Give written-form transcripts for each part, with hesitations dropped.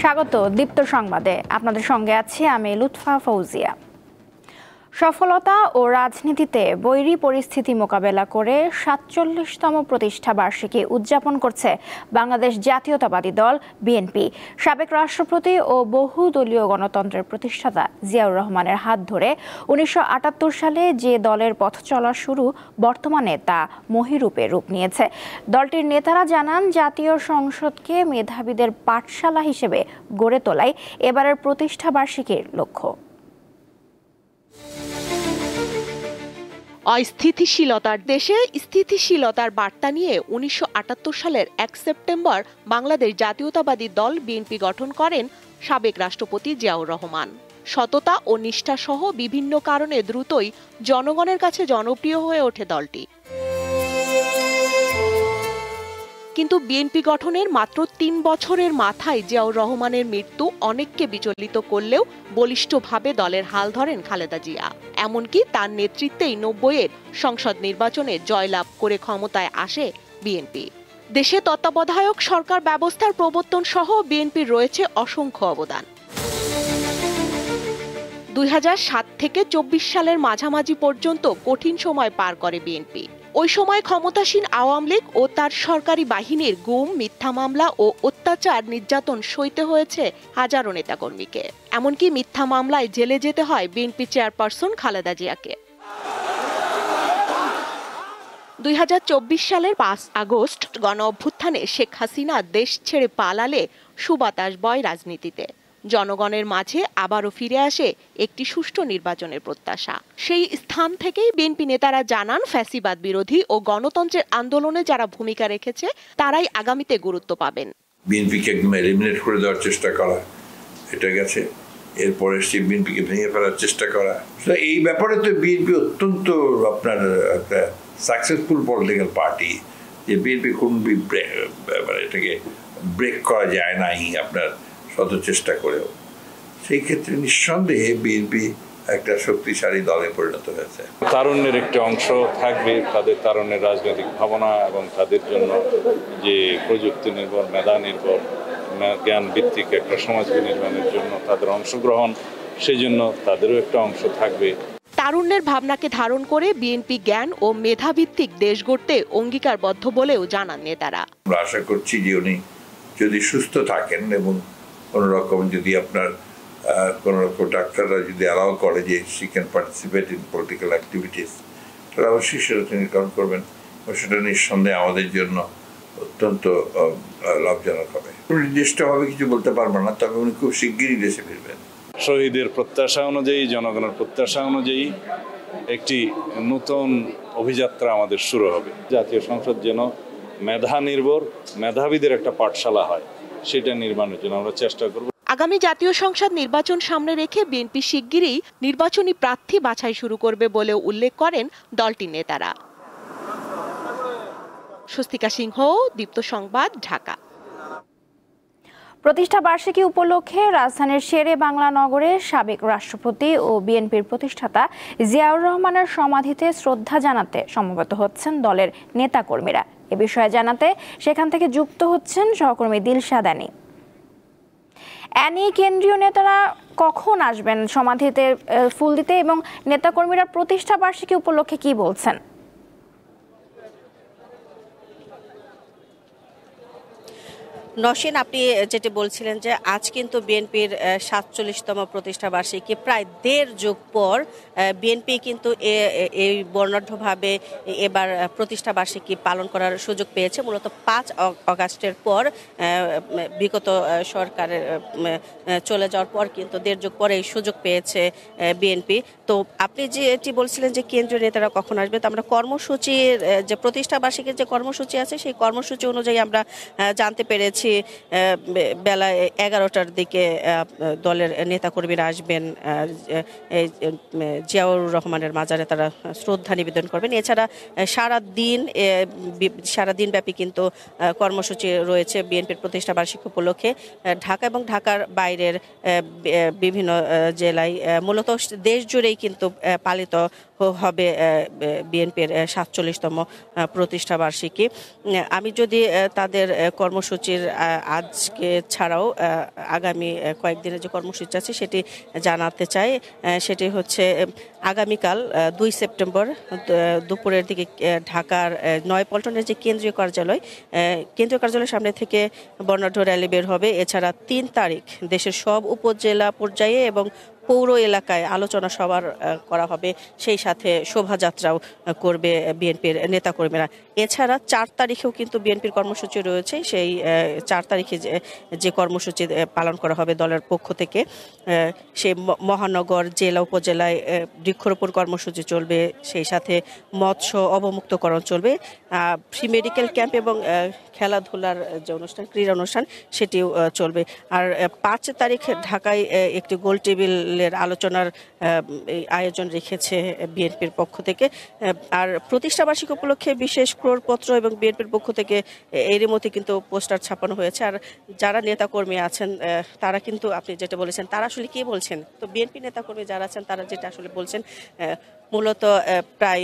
স্বাগত দীপ্ত সংবাদে। আপনাদের সঙ্গে আছি আমি লুৎফা ফৌজিয়া। সফলতা ও রাজনীতিতে বৈরী পরিস্থিতি মোকাবেলা করে ৪৭তম প্রতিষ্ঠা বার্ষিকী উদযাপন করছে বাংলাদেশ জাতীয়তাবাদী দল বিএনপি। সাবেক রাষ্ট্রপতি ও বহুদলীয় গণতন্ত্রের প্রতিষ্ঠাতা জিয়াউর রহমানের হাত ধরে ১৯৭৮ সালে যে দলের পথ চলা শুরু, বর্তমানে তা মহীরূপে রূপ নিয়েছে। দলটির নেতারা জানান, জাতীয় সংসদকে মেধাবীদের পাঠশালা হিসেবে গড়ে তোলাই এবারের প্রতিষ্ঠা বার্ষিকীর লক্ষ্য। অস্থিতিশীলতার দেশে স্থিতিশীলতার বার্তা নিয়ে ১৯৭৮ সালের ১ সেপ্টেম্বর বাংলাদেশ জাতীয়তাবাদী দল বিএনপি গঠন করেন সাবেক রাষ্ট্রপতি জিয়াউর রহমান। সততা ও নিষ্ঠা সহ বিভিন্ন কারণে দ্রুতই জনগণের কাছে জনপ্রিয় হয়ে ওঠে দলটি। কিন্তু বিএনপি গঠনের মাত্র ৩ বছরের মাথায় জিয়াউর রহমানের মৃত্যু অনেককে বিচলিত করলেও বলিষ্ঠভাবে দলের হাল ধরেন খালেদা জিয়া। এমনকি তার নেতৃত্বেই ৯০-এর সংসদ নির্বাচনে জয়লাভ করে ক্ষমতায় আসে বিএনপি। দেশে তত্ত্বাবধায়ক সরকার ব্যবস্থার প্রবর্তন সহ বিএনপির রয়েছে অসংখ্য অবদান। ২০০৭ থেকে ২৪ সালের মাঝামাঝি পর্যন্ত কঠিন সময় পার করে বিএনপি। ওই সময় ক্ষমতাসীন আওয়ামী লীগ ও তার সরকারি বাহিনীর গুম, মিথ্যা মামলা ও অত্যাচার নির্যাতন সইতে হয়েছে হাজারো নেতাকর্মীকে। এমনকি মিথ্যা মামলায় জেলে যেতে হয় বিএনপি চেয়ারপারসন খালেদা জিয়াকে। ২০২৪ সালের ৫ আগস্ট গণ অভ্যুত্থানে শেখ হাসিনা দেশ ছেড়ে পালালে সুবাতাস বয় রাজনীতিতে। জনগণের মাঝে আবারও ফিরে আসে একটি সুষ্ঠু নির্বাচনের প্রত্যাশা। সেই স্থান থেকেই বিএনপি নেতারা জানান, ফ্যাসিবাদ বিরোধী ও গণতন্ত্রের আন্দোলনে যারা ভূমিকা রেখেছে তারাই আগামীতে গুরুত্ব পাবেন। বিএনপিকে একদম এলিমিনেট করে দেওয়ার চেষ্টা করা, এটা গেছে। এরপরে সেই বিএনপিকে ভেঙে ফেলার চেষ্টা করা, এই ব্যাপারে তো বিএনপি অত্যন্ত আপনার একটা সাকসেসফুল পলিটিক্যাল পার্টি, যে বিএনপি কোন মানে এটাকে ব্রেক করা যায় নাই আপনার শত চেষ্টা করেও। সেই ক্ষেত্রে নিঃসন্দেহে বিএনপি একটা শক্তিশালী দলে পরিণত হয়েছে। তারুণ্যের একটি অংশ থাকবে, তাদের তারুণ্যের রাজনৈতিক ভাবনা এবং তাদের জন্য যে প্রযুক্তি নির্ভর, মেধা নির্ভর, জ্ঞান ভিত্তিক একটা সমাজ নির্মাণের জন্য তাদের অংশগ্রহণ, সেই জন্য তাদেরও একটা অংশ থাকবে। তারুণ্যের ভাবনাকে ধারণ করে বিএনপি জ্ঞান ও মেধাভিত্তিক দেশ গড়তে অঙ্গীকারবদ্ধ বলেও জানান নেতারা। আমরা আশা করছি যে উনি যদি সুস্থ থাকেন এবং কোনো রকম যদি আপনার কোনো রকম ডাক্তাররা যদি অ্যালাউ করে যে she can participate in political activities, তাহলে অবশ্যই সেটা তিনি গ্রহণ করবেন এবং সেটা নিঃসন্দেহে আমাদের জন্য অত্যন্ত লাভজনক হবে। নির্দিষ্টভাবে কিছু বলতে পারবো না, তবে উনি খুব শিগগিরই দেশে ফিরবেন। শহীদের প্রত্যাশা অনুযায়ী, জনগণের প্রত্যাশা অনুযায়ী একটি নতুন অভিযাত্রা আমাদের শুরু হবে। জাতীয় সংসদ যেন মেধা নির্ভর, মেধাবীদের একটা পাঠশালা হয়, সেটা নির্মাণের জন্য আমরা চেষ্টা করব। আগামী জাতীয় সংসদ নির্বাচন সামনে রেখে বিএনপি শিগগিরই নির্বাচনী প্রার্থী বাছাই শুরু করবে বলেও উল্লেখ করেন দলটির নেতারা। স্বস্তিকা সিংহ, দীপ্ত সংবাদ, ঢাকা। প্রতিষ্ঠা বার্ষিকী উপলক্ষে রাজধানীর শেরে বাংলা নগরে সাবেক রাষ্ট্রপতি ও বিএনপির প্রতিষ্ঠাতা জিয়াউর রহমানের সমাধিতে শ্রদ্ধা জানাতে সমবেত হচ্ছেন দলের নেতাকর্মীরা। এ বিষয়ে জানাতে সেখান থেকে যুক্ত হচ্ছেন সহকর্মী দিলশাদ আনী। কেন্দ্রীয় নেতারা কখন আসবেন সমাধিতে ফুল দিতে এবং নেতাকর্মীরা প্রতিষ্ঠা বার্ষিকী উপলক্ষে কি বলছেন? নসীন, আপনি যেটি বলছিলেন যে আজ কিন্তু বিএনপির ৪৭তম প্রতিষ্ঠা বার্ষিকী, প্রায় ১.৫ যুগ পর বিএনপি কিন্তু এই বর্ণাঢ্যভাবে এবার প্রতিষ্ঠা বার্ষিকী পালন করার সুযোগ পেয়েছে। মূলত ৫ আগস্টের পর বিগত সরকারের চলে যাওয়ার পর কিন্তু ১.৫ যুগ পরে এই সুযোগ পেয়েছে বিএনপি। তো আপনি যেটি বলছিলেন যে কেন্দ্রীয় নেতারা কখন আসবে, তো আমরা কর্মসূচির যে প্রতিষ্ঠা বার্ষিকীর যে কর্মসূচি আছে সেই কর্মসূচি অনুযায়ী আমরা জানতে পেরেছি বেলা ১১টার দিকে দলের নেতাকর্মীরা আসবেন, জিয়াউর রহমানের মাজারে তারা শ্রদ্ধা নিবেদন করবেন। এছাড়া সারাদিন ব্যাপী কিন্তু কর্মসূচি রয়েছে বিএনপির প্রতিষ্ঠা বার্ষিকী উপলক্ষে। ঢাকা এবং ঢাকার বাইরের বিভিন্ন জেলায়, মূলত দেশ জুড়েই কিন্তু পালিত হবে বিএনপির ৪৭তম প্রতিষ্ঠা বার্ষিকী। আমি যদি তাদের কর্মসূচির আজকে ছাড়াও আগামী কয়েকদিনের যে কর্মসূচি আছে সেটি জানাতে চাই। সেটি হচ্ছে আগামীকাল 2 সেপ্টেম্বর দুপুরের দিকে ঢাকার নয়াপল্টনের যে কেন্দ্রীয় কার্যালয়ের সামনে থেকে বর্ণাঢ্য র্যালি বের হবে। এছাড়া 3 তারিখ দেশের সব উপজেলা পর্যায়ে এবং পৌর এলাকায় আলোচনা সভা করা হবে, সেই সাথে শোভাযাত্রাও করবে বিএনপির নেতাকর্মীরা। এছাড়া 4 তারিখেও কিন্তু বিএনপির কর্মসূচি রয়েছে। সেই 4 তারিখে যে কর্মসূচি পালন করা হবে দলের পক্ষ থেকে, সেই মহানগর জেলা উপজেলায় বৃক্ষরোপণ কর্মসূচি চলবে, সেই সাথে মৎস্য অবমুক্তকরণ চলবে, ফ্রি মেডিকেল ক্যাম্প এবং খেলাধুলার যে অনুষ্ঠান, ক্রীড়া অনুষ্ঠান সেটিও চলবে। আর 5 তারিখ ঢাকায় একটি গোল টেবিলের আলোচনার আয়োজন রেখেছে বিএনপির পক্ষ থেকে। আর প্রতিষ্ঠাবার্ষিকী উপলক্ষে বিশেষ ক্রোড়পত্র এবং বিএনপির পক্ষ থেকে এরই মধ্যে কিন্তু পোস্টার ছাপানো হয়েছে। আর যারা নেতাকর্মী আছেন তারা কিন্তু, আপনি যেটা বলেছেন, তারা আসলে কি বলছেন, তো বিএনপি নেতাকর্মী যারা আছেন তারা যেটা আসলে বলছেন, মূলত প্রায়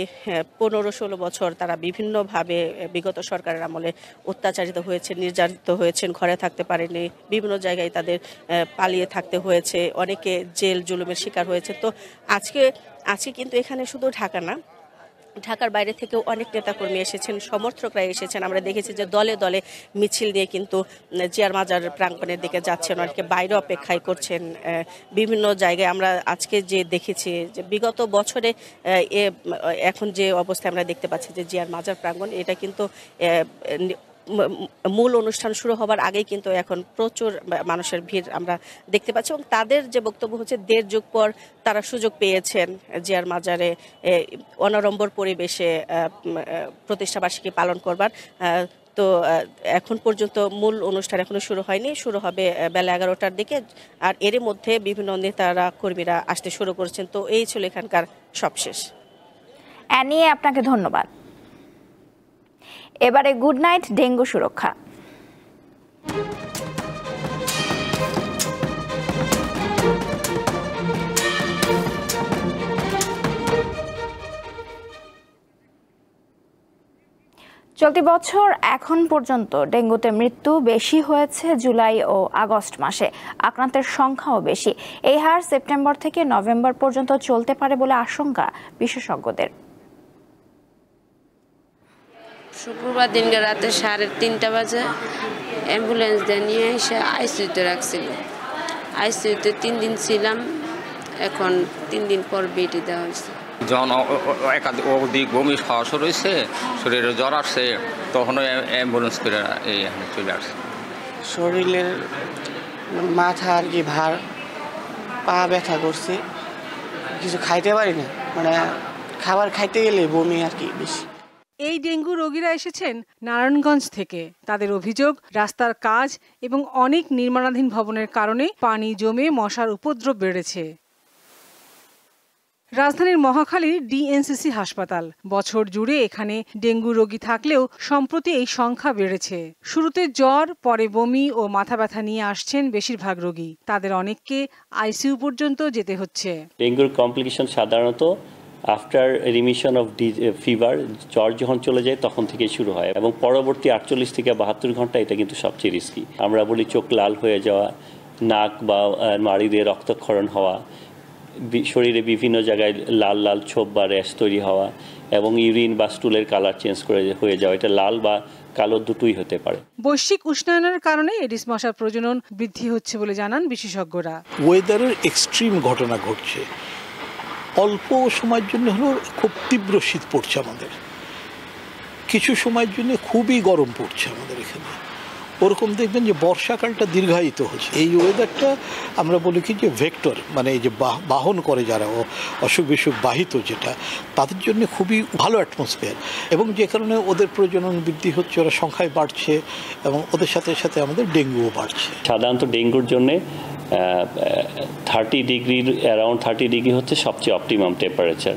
15-16 বছর তারা বিভিন্নভাবে বিগত সরকারের আমলে অত্যাচারিত হয়েছে, নির্যাতিত হয়েছেন, ঘরে থাকতে পারেনি, বিভিন্ন জায়গায় তাদের পালিয়ে থাকতে হয়েছে, অনেকে জেল জুলুমের শিকার হয়েছে। তো আজকে কিন্তু এখানে শুধু ঢাকা না, ঢাকার বাইরে থেকেও অনেক নেতাকর্মী এসেছেন, সমর্থকরা এসেছেন। আমরা দেখেছি যে দলে দলে মিছিল নিয়ে কিন্তু জিয়ার মাজার প্রাঙ্গণের দিকে যাচ্ছেন, অনেকে বাইরে অপেক্ষায় করছেন বিভিন্ন জায়গায়। আমরা আজকে যে দেখেছি যে বিগত বছরে এখন যে অবস্থায় আমরা দেখতে পাচ্ছি যে জিয়ার মাজার প্রাঙ্গণ, এটা কিন্তু মূল অনুষ্ঠান শুরু হবার আগেই কিন্তু এখন প্রচুর মানুষের ভিড় আমরা দেখতে পাচ্ছি। এবং তাদের যে বক্তব্য হচ্ছে 1.5 যুগ পর তারা সুযোগ পেয়েছেন জিয়ার মাজারে অনাড়ম্বর পরিবেশে প্রতিষ্ঠাবার্ষিকী পালন করবার। তো এখন পর্যন্ত মূল অনুষ্ঠান এখনো শুরু হয়নি, শুরু হবে বেলা 11টার দিকে। আর এর মধ্যে বিভিন্ন নেতারা কর্মীরা আসতে শুরু করেছেন। তো এই ছিল এখানকার সবশেষ। নিয়ে আপনাকে ধন্যবাদ। এবারে গুড নাইট ডেঙ্গু সুরক্ষা। চলতি বছর এখন পর্যন্ত ডেঙ্গুতে মৃত্যু বেশি হয়েছে জুলাই ও আগস্ট মাসে, আক্রান্তের সংখ্যাও বেশি। এই হার সেপ্টেম্বর থেকে নভেম্বর পর্যন্ত চলতে পারে বলে আশঙ্কা বিশেষজ্ঞদের। শুক্রবার দিনকে রাতে 3:30 বাজে অ্যাম্বুলেন্স দিয়ে নিয়ে এসে আইসিইউতে রাখছিল। আইসিইউতে 3 দিন ছিলাম, এখন 3 দিন পর বেডে দেওয়া হয়েছে। যখন অধিক বমি খাওয়া শুরু হয়েছে, শরীরে জ্বর আসছে, তখন অ্যাম্বুলেন্স করে এখানে চলে আসছে। শরীরের মাথা আর কি ভার, পা ব্যথা করছে, কিছু খাইতে পারি না, মানে খাবার খাইতে গেলে বমি আর কি বেশি। এই ডেঙ্গু রোগীরা এসেছেন নারায়ণগঞ্জ থেকে। তাদের অভিযোগ, রাস্তার কাজ এবং অনেক নির্মাণাধীন ভবনের কারণে পানি জমে মশার উপদ্রব বেড়েছে। রাজধানীর মহাখালীর ডিএনসিসি হাসপাতাল, বছর জুড়ে এখানে ডেঙ্গু রোগী থাকলেও সম্প্রতি এই সংখ্যা বেড়েছে। শুরুতে জ্বর, পরে বমি ও মাথা ব্যথা নিয়ে আসছেন বেশিরভাগ রোগী। তাদের অনেককে আইসিইউ পর্যন্ত যেতে হচ্ছে। ডেঙ্গুর কমপ্লিকেশন সাধারণত আফটার রিমিশন অফ ফিভার, জ্বর যখন চলে যায় তখন থেকে শুরু হয় এবং পরবর্তী 48 থেকে 72 ঘন্টা এটা কিন্তু সবচেয়ে রিস্কি। আমরা বলি চোখ লাল হয়ে যাওয়া, নাক বা মাড়ি দিয়ে রক্তক্ষরণ হওয়া, শরীরে বিভিন্ন জায়গায় লাল লাল ছোপ বা র্যাশ তৈরি হওয়া এবং ইউরিন বা স্টুলের কালার চেঞ্জ হয়ে যাওয়া, এটা লাল বা কালো দুটোই হতে পারে। বৈশ্বিক উষ্ণায়নের কারণে এডিস মশার প্রজনন বৃদ্ধি হচ্ছে বলে জানান বিশেষজ্ঞরা। ওয়েদারের এক্সট্রিম ঘটনা ঘটছে, অল্প সময়ের জন্য হলেও খুব তীব্র শীত পড়ছে আমাদের, কিছু সময়ের জন্য খুবই গরম পড়ছে আমাদের এখানে। ওরকম দেখবেন যে বর্ষাকালটা দীর্ঘায়িত হচ্ছে। এই ওয়েদারটা আমরা বলি কি যে ভেক্টর, মানে এই যে বাহন করে যারা অসুখ বিসুখ বাহিত, যেটা তাদের জন্য খুবই ভালো অ্যাটমসফিয়ার, এবং যে কারণে ওদের প্রজনন বৃদ্ধি হচ্ছে, ওরা সংখ্যায় বাড়ছে এবং ওদের সাথে সাথে আমাদের ডেঙ্গুও বাড়ছে। সাধারণত ডেঙ্গুর জন্য 30 ডিগ্রির অ্যারাউন্ড 30 ডিগ্রি হচ্ছে সবচেয়ে অপটিমাম টেম্পারেচার।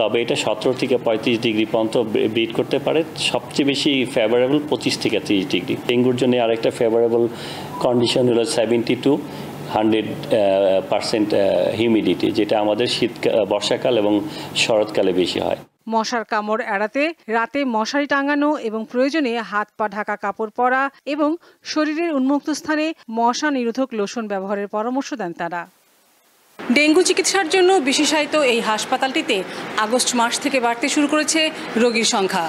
তবে এটা 17 থেকে 35 ডিগ্রি পর্যন্ত বিট করতে পারে। সবচেয়ে বেশি ফেভারেবল 25 থেকে 30 ডিগ্রি। ডেঙ্গুর জন্য আরেকটা ফেভারেবল কন্ডিশন হলো 70 to 100% হিউমিডিটি, যেটা আমাদের বর্ষাকাল এবং শরৎকালে বেশি হয়। মশার কামড় এড়াতে রাতে মশারি টাঙানো এবং প্রয়োজনে হাত পা ঢাকা কাপড় পরা এবং শরীরের উন্মুক্ত স্থানে মশা নিরোধক লোশন ব্যবহারের পরামর্শ দেন তারা। ডেঙ্গু চিকিৎসার জন্য বিশেষায়িত এই হাসপাতালটিতে আগস্ট মাস থেকে বাড়তে শুরু করেছে রোগীর সংখ্যা।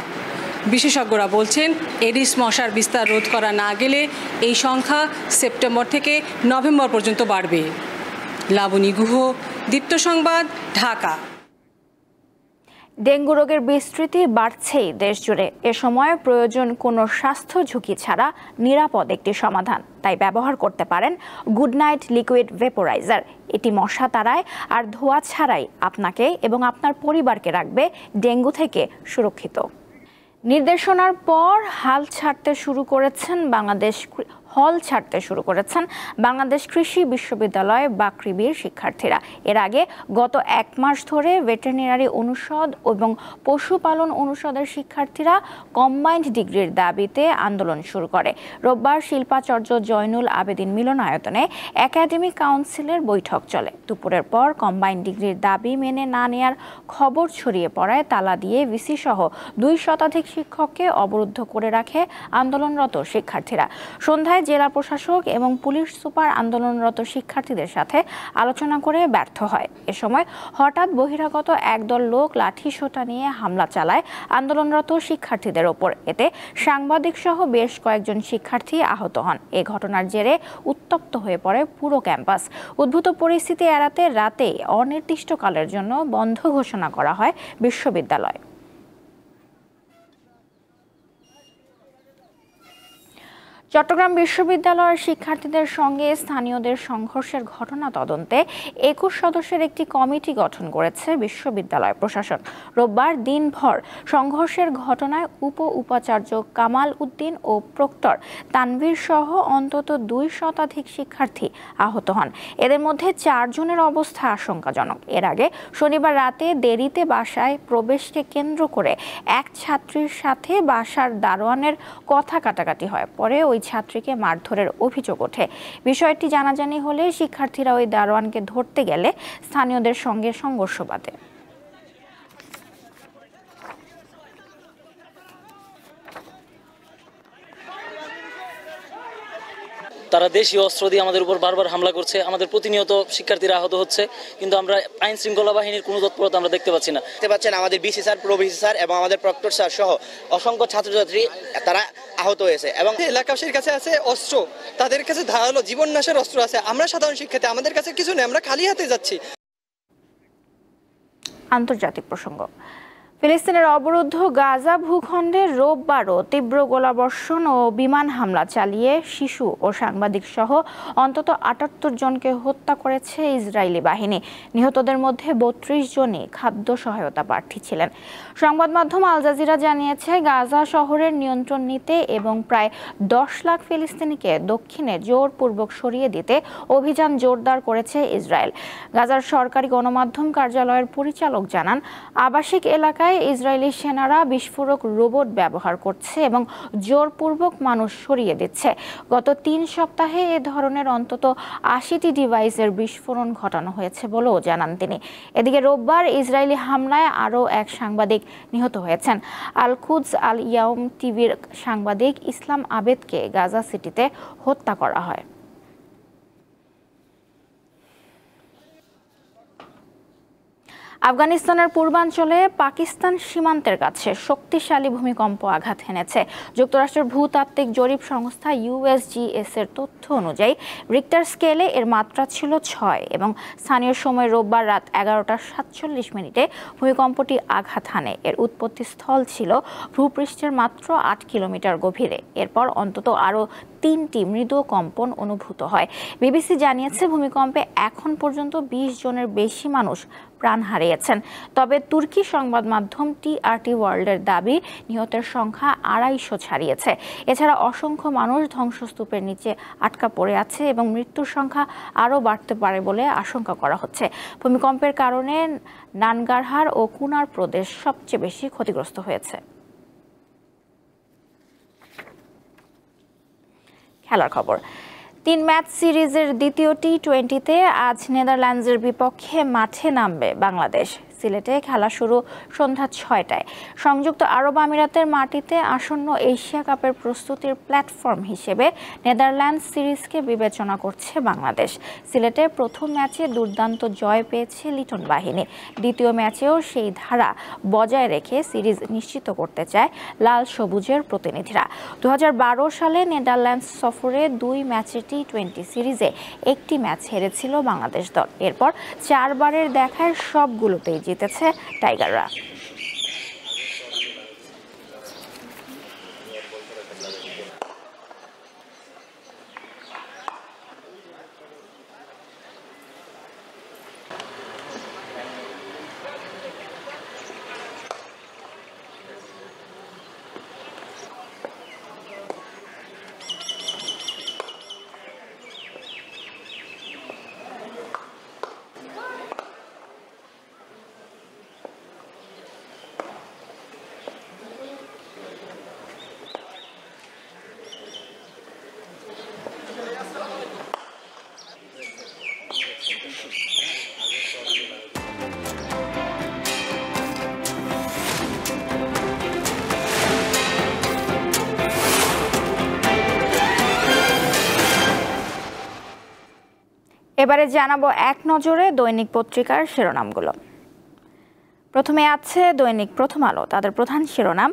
বিশেষজ্ঞরা বলছেন এডিস মশার বিস্তার রোধ করা না গেলে এই সংখ্যা সেপ্টেম্বর থেকে নভেম্বর পর্যন্ত বাড়বে। লাবণী গুহ, দীপ্ত সংবাদ, ঢাকা। ডেঙ্গু রোগের বিস্তৃতি বাড়ছেই দেশ জুড়ে। এ সময় প্রয়োজন কোনো স্বাস্থ্য ঝুঁকি ছাড়া নিরাপদ একটি সমাধান। তাই ব্যবহার করতে পারেন গুড নাইট লিকুইড ভেপোরাইজার। এটি মশা তাড়ায় আর ধোঁয়া ছাড়াই আপনাকে এবং আপনার পরিবারকে রাখবে ডেঙ্গু থেকে সুরক্ষিত। নির্দেশনার পর হল ছাড়তে শুরু করেছেন বাংলাদেশ কৃষি বিশ্ববিদ্যালয় বাকৃবির শিক্ষার্থীরা। এর আগে গত 1 মাস ধরে ভেটেরিনারি অনুষদ এবং পশুপালন অনুষদের শিক্ষার্থীরা কম্বাইন্ড ডিগ্রির দাবিতে আন্দোলন শুরু করে। রোববার শিল্পাচার্য জয়নুল আবেদিন মিলনায়তনে একাডেমিক কাউন্সিলের বৈঠক চলে। দুপুরের পর কম্বাইন্ড ডিগ্রির দাবি মেনে না নেয়ার খবর ছড়িয়ে পড়ায় তালা দিয়ে ভিসি সহ 2 শতাধিক শিক্ষককে অবরুদ্ধ করে রাখে আন্দোলনরত শিক্ষার্থীরা। সন্ধ্যায় জেলা প্রশাসক এবং পুলিশ সুপার আন্দোলনরত শিক্ষার্থীদের সাথে আলোচনা করে ব্যর্থ হয়। এ সময় হঠাৎ বহিরাগত একদল লোক লাঠিসোঁটা নিয়ে হামলা চালায় আন্দোলনরত শিক্ষার্থীদের ওপর। এতে সাংবাদিক সহ বেশ কয়েকজন শিক্ষার্থী আহত হন। এ ঘটনার জেরে উত্তপ্ত হয়ে পড়ে পুরো ক্যাম্পাস। উদ্ভূত পরিস্থিতি এড়াতে রাতে অনির্দিষ্টকালের জন্য বন্ধ ঘোষণা করা হয় বিশ্ববিদ্যালয়। চট্টগ্রাম বিশ্ববিদ্যালয়ের শিক্ষার্থীদের সঙ্গে স্থানীয়দের সংঘর্ষের ঘটনা তদন্তে 21 সদস্যের একটি কমিটি গঠন করেছে বিশ্ববিদ্যালয় প্রশাসন। রোববার দিনভর সংঘর্ষের ঘটনায় উপাচার্য কামাল উদ্দিন ও প্রক্টর তানভীর সহ অন্তত 2 শতাধিক শিক্ষার্থী আহত হন। এদের মধ্যে 4 জনের অবস্থা আশঙ্কাজনক। এর আগে শনিবার রাতে দেরিতে বাসায় প্রবেশকে কেন্দ্র করে এক ছাত্রীর সাথে বাসার দারোয়ানের কথা কাটাকাটি হয়। পরে ওই ছাত্রীকে মারধরের অভিযোগ ওঠে। বিষয়টি জানাজানি হলে শিক্ষার্থীরা ওই দারোয়ানকে ধরতে গেলে স্থানীয়দের সঙ্গে সংঘর্ষ বাধে। তারা দেশীয় অস্ত্র দিয়ে আমাদের উপর বারবার হামলা করছে। আমাদের প্রতিনিয়ত শিক্ষার্থীরা আহত হচ্ছে, কিন্তু আমরা আইন শৃঙ্খলা বাহিনীর কোনো তৎপরতা আমরা দেখতে পাচ্ছি না। দেখতে পাচ্ছেন আমাদের VC sir, pro VC sir এবং আমাদের প্রক্টর স্যার সহ অসংখ্য ছাত্রছাত্রী তারা আহত হয়েছে। এবং এলাকাবাসীর কাছে আছে অস্ত্র, তাদের কাছে ধারালো জীবন নাশের অস্ত্র আছে। আমরা সাধারণ শিক্ষার্থী, আমাদের কাছে কিছু নেই, আমরা খালি হাতে যাচ্ছি। আন্তর্জাতিক প্রসঙ্গ। ফিলিস্তিনের অবরুদ্ধ গাজা ভূখণ্ডে রোববারও তীব্র গোলাবর্ষণ ও বিমান হামলা চালিয়ে শিশু ও সাংবাদিক সহ অন্তত 78 জনকে হত্যা করেছে ইসরায়েলি বাহিনী। নিহতদের মধ্যে 32 জনই খাদ্য সহায়তা প্রার্থী ছিলেন। সংবাদ মাধ্যম আল জাজিরা জানিয়েছে, গাজা শহরের নিয়ন্ত্রণ নিতে এবং প্রায় 10 লাখ ফিলিস্তিনিকে দক্ষিণে জোরপূর্বক সরিয়ে দিতে অভিযান জোরদার করেছে ইসরায়েল। গাজার সরকারি গণমাধ্যম কার্যালয়ের পরিচালক জানান, আবাসিক এলাকায় ইসরায়েলি সেনারা বিস্ফোরক রোবট ব্যবহার করছে এবং জোরপূর্বক মানুষ সরিয়ে দিচ্ছে। গত 3 সপ্তাহে এ ধরনের অন্তত 80টি ডিভাইসের বিস্ফোরণ ঘটানো হয়েছে বলেও জানান তিনি। এদিকে রোববার ইসরায়েলি হামলায় আরও এক সাংবাদিক নিহত হয়েছেন। আল কুদস আল ইয়াউম টিভির সাংবাদিক ইসলাম আবেদকে গাজা সিটিতে হত্যা করা হয়। আফগানিস্তানের পূর্বাঞ্চলে পাকিস্তান সীমান্তের কাছে শক্তিশালী ভূমিকম্প আঘাত হেনেছে। যুক্তরাষ্ট্রের ভূতাত্ত্বিক জরিপ সংস্থা USGS এর তথ্য অনুযায়ী রিক্টার স্কেলে এর মাত্রা ছিল 6 এবং স্থানীয় সময় রোববার রাত 11:47 ভূমিকম্পটি আঘাত হানে। এর উৎপত্তি স্থল ছিল ভূপৃষ্ঠের মাত্র 8 কিলোমিটার গভীরে। এরপর অন্তত আরও 3টি মৃদু কম্পন অনুভূত হয়। বিবিসি জানিয়েছে, ভূমিকম্পে এখন পর্যন্ত 20 জনের বেশি মানুষ প্রাণ হারিয়েছেন। তবে তুর্কি সংবাদ মাধ্যম TRT ওয়ার্ল্ডের দাবি, নিহতের সংখ্যা 250 ছাড়িয়েছে। এছাড়া অসংখ্য মানুষ ধ্বংসস্তূপের নিচে আটকা পড়ে আছে এবং মৃত্যুর সংখ্যা আরও বাড়তে পারে বলে আশঙ্কা করা হচ্ছে। ভূমিকম্পের কারণে নানগারহার ও কুনার প্রদেশ সবচেয়ে বেশি ক্ষতিগ্রস্ত হয়েছে। খেলার খবর। 3 ম্যাচ সিরিজের দ্বিতীয় T20-তে আজ নেদারল্যান্ডসের বিপক্ষে মাঠে নামবে বাংলাদেশ। সিলেটে খেলা শুরু সন্ধ্যা 6টায়। সংযুক্ত আরব আমিরাতের মাটিতে আসন্ন এশিয়া কাপের প্রস্তুতির প্ল্যাটফর্ম হিসেবে নেদারল্যান্ডস সিরিজকে বিবেচনা করছে বাংলাদেশ। সিলেটে প্রথম ম্যাচে দুর্দান্ত জয় পেয়েছে লিটন বাহিনী। দ্বিতীয় ম্যাচেও সেই ধারা বজায় রেখে সিরিজ নিশ্চিত করতে চায় লাল সবুজের প্রতিনিধিরা। 2012 সালে নেদারল্যান্ডস সফরে 2 ম্যাচের টি-20 সিরিজে একটি ম্যাচ হেরেছিল বাংলাদেশ দল। এরপর 4 বারের দেখায় সবগুলোতেই জিতেছে টাইগাররা। এবারে জানাবো এক নজরে দৈনিক পত্রিকার শিরোনামগুলো। প্রথমে আছে দৈনিক প্রথম আলো। তাদের প্রধান শিরোনাম,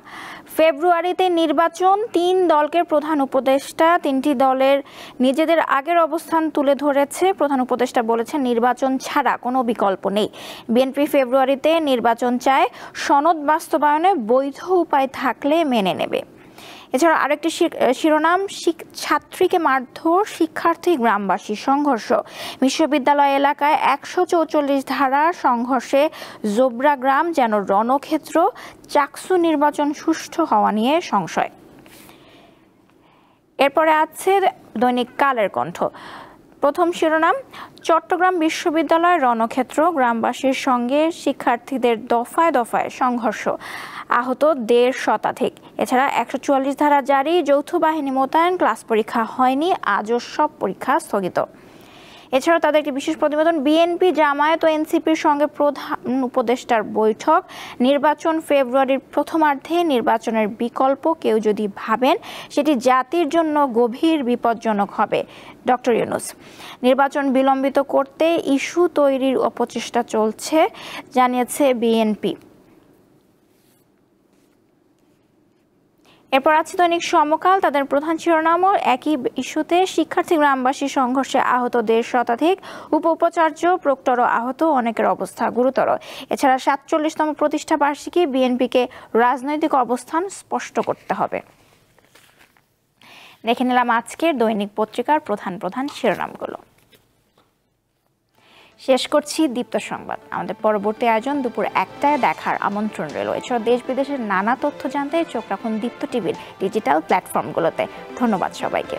ফেব্রুয়ারিতে নির্বাচন, 3 দলকে প্রধান উপদেষ্টা 3টি দলের নিজেদের আগের অবস্থান তুলে ধরেছে। প্রধান উপদেষ্টা বলেছেন নির্বাচন ছাড়া কোনো বিকল্প নেই। বিএনপি ফেব্রুয়ারিতে নির্বাচন চায়, সনদ বাস্তবায়নে বৈধ উপায় থাকলে মেনে নেবে। এছাড়া আরেকটি শিরোনাম, ছাত্রীকে মারধর, শিক্ষার্থী গ্রামবাসী সংঘর্ষ। বিশ্ববিদ্যালয় এলাকায় 144 ধারা সংঘর্ষে জোবরা গ্রাম যেন রণক্ষেত্র। চাকসু নির্বাচন সুষ্ঠু হওয়া নিয়ে সংশয়। এরপরে আছে দৈনিক কালের কণ্ঠ। প্রথম শিরোনাম, চট্টগ্রাম বিশ্ববিদ্যালয় রণক্ষেত্র, গ্রামবাসীর সঙ্গে শিক্ষার্থীদের দফায় দফায় সংঘর্ষ, আহত 1.5 শতাধিক। এছাড়া 144 ধারা জারি, যৌথ বাহিনী মোতায়েন, ক্লাস পরীক্ষা হয়নি, আজও সব পরীক্ষা স্থগিত। এছাড়াও তাদের একটি বিশেষ প্রতিবেদন, বিএনপি জামায়াত ও এনসিপির সঙ্গে প্রধান উপদেষ্টার বৈঠক, নির্বাচন ফেব্রুয়ারির প্রথমার্ধে, নির্বাচনের বিকল্প কেউ যদি ভাবেন সেটি জাতির জন্য গভীর বিপজ্জনক হবে ডক্টর ইউনূস। নির্বাচন বিলম্বিত করতে ইস্যু তৈরির অপচেষ্টা চলছে জানিয়েছে বিএনপি। এরপর আছে দৈনিক সমকাল। তাদের প্রধান শিরোনামও একই ইস্যুতে, শিক্ষার্থী গ্রামবাসী সংঘর্ষে আহত 1.5 শতাধিক, উপাচার্য প্রক্টরও আহত, অনেকের অবস্থা গুরুতর। এছাড়া 47তম প্রতিষ্ঠা বার্ষিকী, বিএনপিকে রাজনৈতিক অবস্থান স্পষ্ট করতে হবে। দেখে নিলাম আজকের দৈনিক পত্রিকার প্রধান প্রধান শিরোনামগুলো। শেষ করছি দীপ্ত সংবাদ। আমাদের পরবর্তী আয়োজন দুপুর 1টায় দেখার আমন্ত্রণ রইল। এছাড়া দেশ বিদেশের নানা তথ্য জানতে চোখ রাখুন দীপ্ত টিভির ডিজিটাল প্ল্যাটফর্মগুলোতে। ধন্যবাদ সবাইকে।